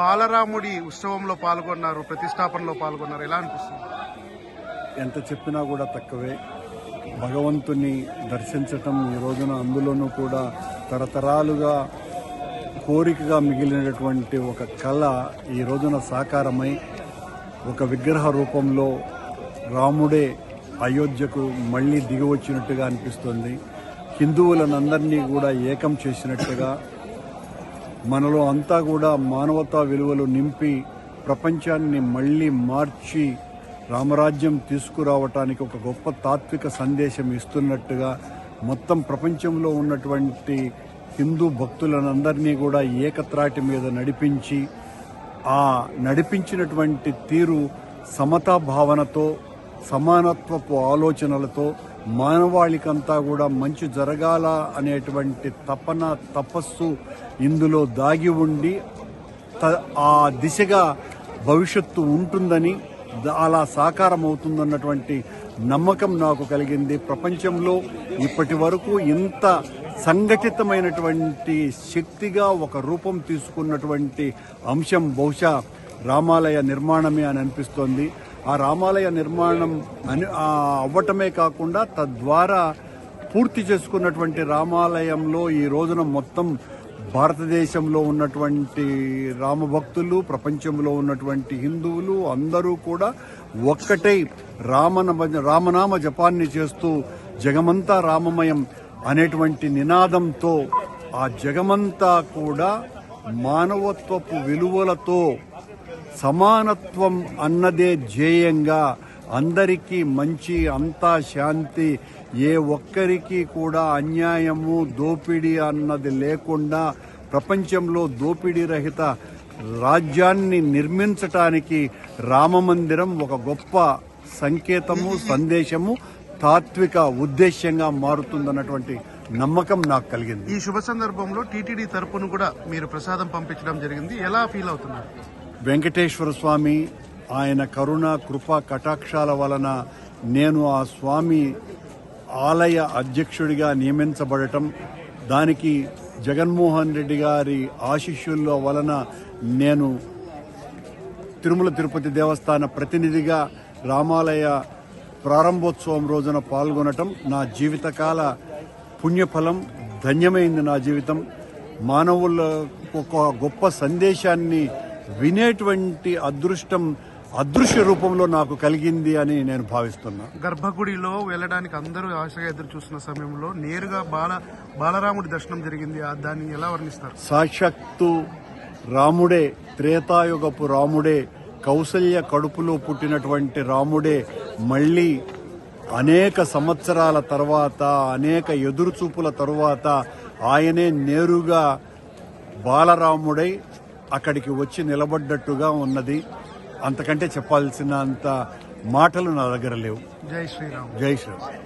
బాలరాముడి ఉత్సవంలో పాల్గొన్నారు, ప్రతిష్టాపనలో పాల్గొన్నారు, ఎలా అనిపిస్తుంది? ఎంత చెప్పినా కూడా తక్కువే. భగవంతుని దర్శించటం ఈ రోజున, అందులోనూ కూడా తరతరాలుగా కోరికగా మిగిలినటువంటి ఒక కళ ఈ రోజున సాకారమై ఒక విగ్రహ రూపంలో రాముడే అయోధ్యకు మళ్ళీ దిగి వచ్చినట్టుగా అనిపిస్తుంది. హిందువులనందరినీ కూడా ఏకం చేసినట్టుగా, మనలో అంతా కూడా మానవతా విలువలు నింపి ప్రపంచాన్ని మళ్ళీ మార్చి రామరాజ్యం తీసుకురావటానికి ఒక గొప్ప తాత్విక సందేశం ఇస్తున్నట్టుగా, మొత్తం ప్రపంచంలో ఉన్నటువంటి హిందూ భక్తులనందరినీ కూడా ఏకత్రాటి మీద నడిపించి, ఆ నడిపించినటువంటి తీరు సమతా భావనతో, సమానత్వపు ఆలోచనలతో, మానవాళికంతా కూడా మంచి జరగాల అనేటువంటి తపన, తపస్సు ఇందులో దాగి ఉండి ఆ దిశగా భవిష్యత్తు ఉంటుందని, అలా సాకారం అవుతుందన్నటువంటి నమ్మకం నాకు కలిగింది. ప్రపంచంలో ఇప్పటి వరకు ఇంత సంఘటితమైనటువంటి శక్తిగా ఒక రూపం తీసుకున్నటువంటి అంశం బహుశా రామాలయ నిర్మాణమే అని అనిపిస్తోంది. ఆ రామాలయ నిర్మాణం అవ్వటమే కాకుండా తద్వారా పూర్తి చేసుకున్నటువంటి రామాలయంలో ఈ రోజున మొత్తం భారతదేశంలో ఉన్నటువంటి రామభక్తులు, ప్రపంచంలో ఉన్నటువంటి హిందువులు అందరూ కూడా ఒక్కటై రామనామ జపాన్ని చేస్తూ జగమంతా రామమయం అనేటువంటి నినాదంతో ఆ జగమంతా కూడా మానవత్వపు విలువలతో, సమానత్వం అన్నదే ధ్యేయంగా, అందరికీ మంచి, అంతా శాంతి, ఏ ఒక్కరికి కూడా అన్యాయము, దోపిడీ అన్నది లేకుండా ప్రపంచంలో దోపిడీ రహిత రాజ్యాన్ని నిర్మించటానికి రామమందిరం ఒక గొప్ప సంకేతము, సందేశము, తాత్విక ఉద్దేశ్యంగా మారుతుందన్నటువంటి నమ్మకం నాకు కలిగింది. ఈ శుభ సందర్భంలో టీటీడీ తరపున కూడా మీరు ప్రసాదం పంపించడం జరిగింది, ఎలా ఫీల్ అవుతున్నారు? వెంకటేశ్వర స్వామి ఆయన కరుణ, కృప, కటాక్షాల వలన నేను ఆ స్వామి ఆలయ అధ్యక్షుడిగా నియమించబడటం, దానికి జగన్మోహన్ రెడ్డి గారి ఆశీస్సుల వలన నేను తిరుమల తిరుపతి దేవస్థాన ప్రతినిధిగా రామాలయ ప్రారంభోత్సవం రోజున పాల్గొనటం నా జీవితకాల పుణ్యఫలం. ధన్యమైంది నా జీవితం. మానవులకు ఒక గొప్ప సందేశాన్ని వినేటువంటి అదృష్టం అదృశ్య రూపంలో నాకు కలిగింది అని నేను భావిస్తున్నా. గర్భగుడిలో వెళ్ళడానికి అందరూ ఆశగా ఎదురు చూస్తున్న సమయంలో నేరుగా బాలరాముడి దర్శనం జరిగింది, దాన్ని ఎలా వర్ణిస్తారు? సాక్షాత్తు రాముడే, త్రేతాయుగపు రాముడే, కౌసల్య కడుపులో పుట్టినటువంటి రాముడే మళ్ళీ అనేక సంవత్సరాల తర్వాత, అనేక ఎదురుచూపుల తరువాత ఆయనే నేరుగా బాలరాముడై అక్కడికి వచ్చి నిలబడ్డట్టుగా ఉన్నది. అంతకంటే చెప్పాల్సినంత మాటలు నా దగ్గర లేవు. జై శ్రీరామ్. జై శ్రీరామ్.